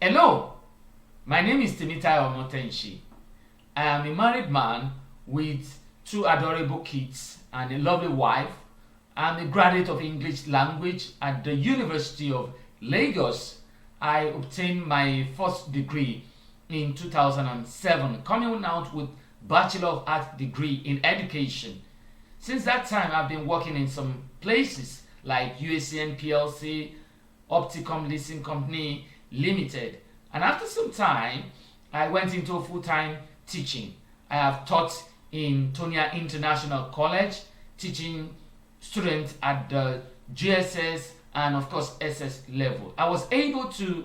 Hello, my name is Temitayo. I am a married man with two adorable kids and a lovely wife. I'm a graduate of English language at the University of Lagos. I obtained my first degree in 2007, coming out with Bachelor of Arts degree in education. Since that time, I've been working in some places like USN PLC, Opticom Leasing Company Limited. And after some time, I went into full-time teaching. I have taught in Tonia International College, teaching students at the GSS and of course SS level. I was able to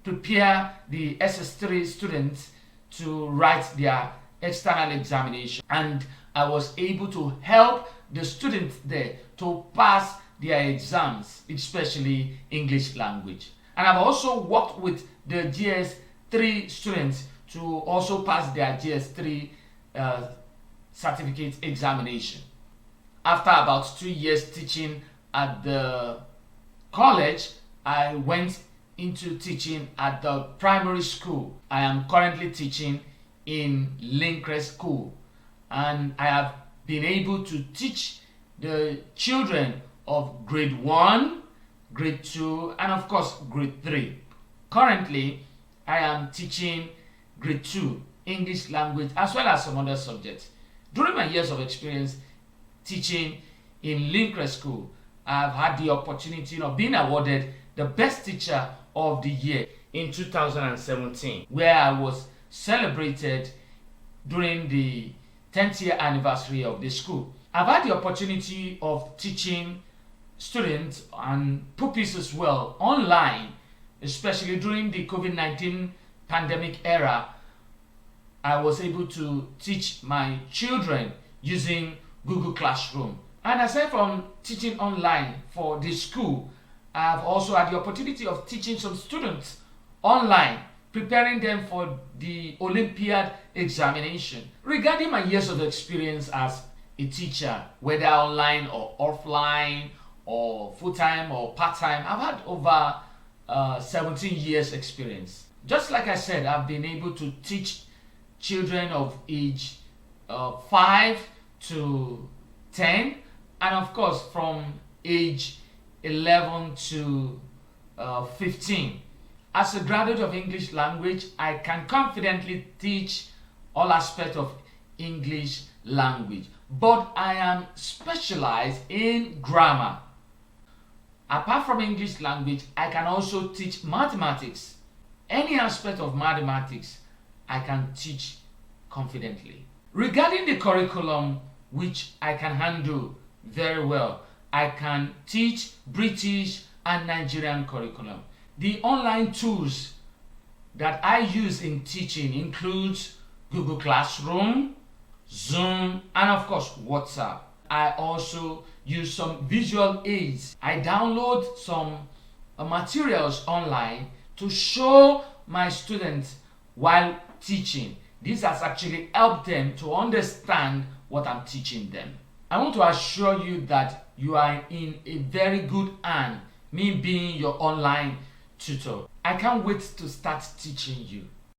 prepare the SS3 students to write their external examination, and I was able to help the students there to pass their exams, especially English language. And I've also worked with the GS3 students to also pass their GS3 certificate examination. After about 2 years teaching at the college, I went into teaching at the primary school. I am currently teaching in Lincrest School, and I have been able to teach the children of grade 1, grade 2, and of course grade 3. Currently, I am teaching grade 2 English language as well as some other subjects. During my years of experience teaching in Lincrest School, I've had the opportunity of being awarded the best teacher of the year in 2017, where I was celebrated during the 10th year anniversary of the school. I've had the opportunity of teaching students and pupils as well online, especially during the COVID-19 pandemic era. I was able to teach my children using Google Classroom. And aside from teaching online for the school, I've also had the opportunity of teaching some students online, preparing them for the Olympiad examination. Regarding my years of experience as a teacher, whether online or offline or full-time or part-time, I've had over 17 years experience. Just like I said, I've been able to teach children of age 5 to 10, and of course from age 11 to 15. As a graduate of English language, I can confidently teach all aspects of English language, but I am specialized in grammar. Apart from English language, I can also teach mathematics. Any aspect of mathematics, I can teach confidently. Regarding the curriculum, which I can handle very well, I can teach British and Nigerian curriculum. The online tools that I use in teaching includes Google Classroom, Zoom, and of course WhatsApp. I also use some visual aids. I download some materials online to show my students while teaching. This has actually helped them to understand what I'm teaching them. I want to assure you that you are in a very good hand, me being your online tutor. I can't wait to start teaching you.